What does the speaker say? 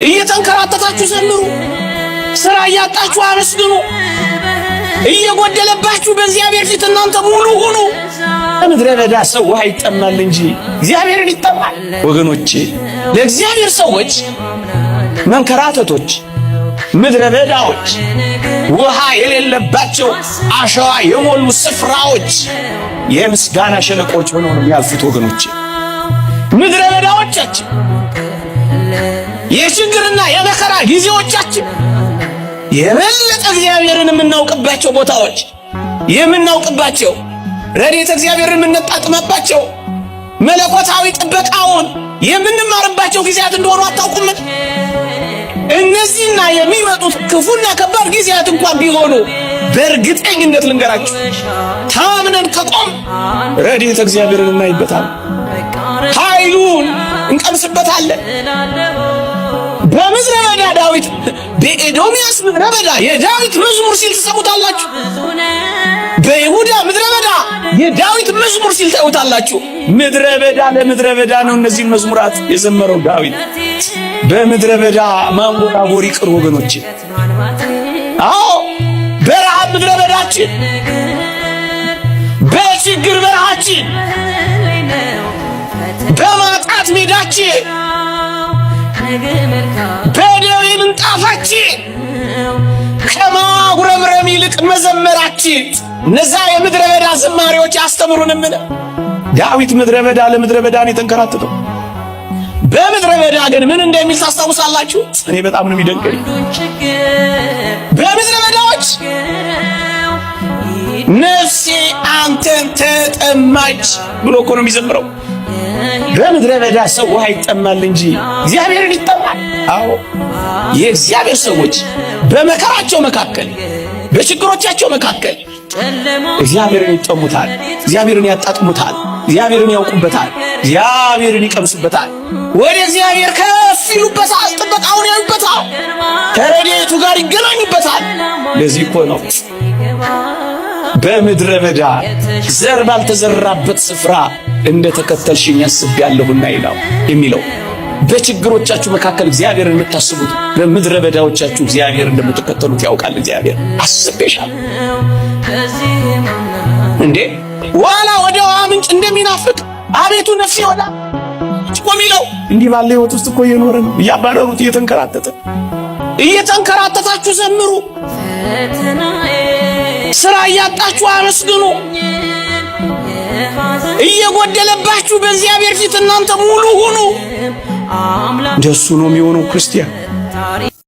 እየተንከራተታችሁ ዘምሩ። ስራ እያጣችሁ አመስግኑ። እየጎደለባችሁ በእግዚአብሔር ፊት እናንተ ሙሉ ሁኑ። ምድረ በዳ ሰው ውሃ ይጠማል እንጂ እግዚአብሔርን ይጠማል። ወገኖቼ ለእግዚአብሔር ሰዎች መንከራተቶች፣ ምድረ በዳዎች፣ ውሃ የሌለባቸው አሸዋ የሞሉ ስፍራዎች የምስጋና ሸለቆች ሆነው ነው የሚያልፉት። ወገኖቼ ምድረ በዳዎቻችን የችግርና የመከራ ጊዜዎቻችን የበለጠ እግዚአብሔርን የምናውቅባቸው ቦታዎች፣ የምናውቅባቸው ረድኤተ እግዚአብሔርን የምንጣጥመባቸው መለኮታዊ ጥበቃውን የምንማርባቸው ጊዜያት እንደሆኑ አታውቁም? እነዚህና የሚመጡት ክፉና ከባድ ጊዜያት እንኳን ቢሆኑ በእርግጠኝነት ልንገራችሁ ታምነን ከቆም ረድኤተ እግዚአብሔርን እናይበታለን፣ ኃይሉን እንቀምስበታለን። በምድረ በዳ ዳዊት በኤዶምያስ ምድረ በዳ የዳዊት መዝሙር ሲል ትሰሙታላችሁ። በይሁዳ ምድረ በዳ የዳዊት መዝሙር ሲል ታዩታላችሁ። ምድረ በዳ ለምድረ በዳ ነው እነዚህን መዝሙራት የዘመረው ዳዊት። በምድረ በዳ ማንጎራጎር ይቅር ወገኖቼ። አዎ በረሃብ ምድረ በዳችን፣ በችግር በረሃችን፣ በማጣት ሜዳችን፣ በደዌ ምንጣፋችን ከማጉረምረም ይልቅ መዘመራችን እነዛ የምድረ በዳ ዝማሬዎች ያስተምሩንምን? ዳዊት ምድረ በዳ ለምድረ በዳን የተንከራተተው። በምድረ በዳ ግን ምን እንደሚል ታስታውሳላችሁ? እኔ በጣም ነው የሚደንቀኝ። በምድረ በዳዎች ነፍሴ አንተን ተጠማች ብሎ እኮ ነው የሚዘምረው። በምድረ በዳ ሰው ውሃ ይጠማል እንጂ እግዚአብሔርን ይጠማል። አዎ የእግዚአብሔር ሰዎች በመከራቸው መካከል፣ በችግሮቻቸው መካከል እግዚአብሔርን ይጠሙታል፣ እግዚአብሔርን ያጣጥሙታል፣ እግዚአብሔርን ያውቁበታል፣ እግዚአብሔርን ይቀምሱበታል፣ ወደ እግዚአብሔር ከፍ ይሉበታል፣ ጥበቃውን ያዩበታል፣ ከረድኤቱ ጋር ይገናኙበታል። ለዚህ እኮ ነው በምድረ በዳ ዘር ባልተዘራበት ስፍራ እንደተከተልሽኝ አስቤያለሁና ይላል የሚለው። በችግሮቻችሁ መካከል እግዚአብሔርን የምታስቡት በምድረ በዳዎቻችሁ እግዚአብሔርን እንደምትከተሉት ያውቃል እግዚአብሔር። አስቤሻለሁ እንዴ ዋላ ወደ ውሃ ምንጭ እንደሚናፍቅ አቤቱ ነፍሴ ወዳ ቆሚለው። እንዲህ ባለ ሕይወት ውስጥ እኮ እየኖረ ነው እያባረሩት እየተንከራተታችሁ ዘምሩ። ስራ እያጣችሁ አመስግኑ። እየጎደለባችሁ በእግዚአብሔር ፊት እናንተ ሙሉ ሁኑ። እንደሱ ነው የሚሆነው ክርስቲያን።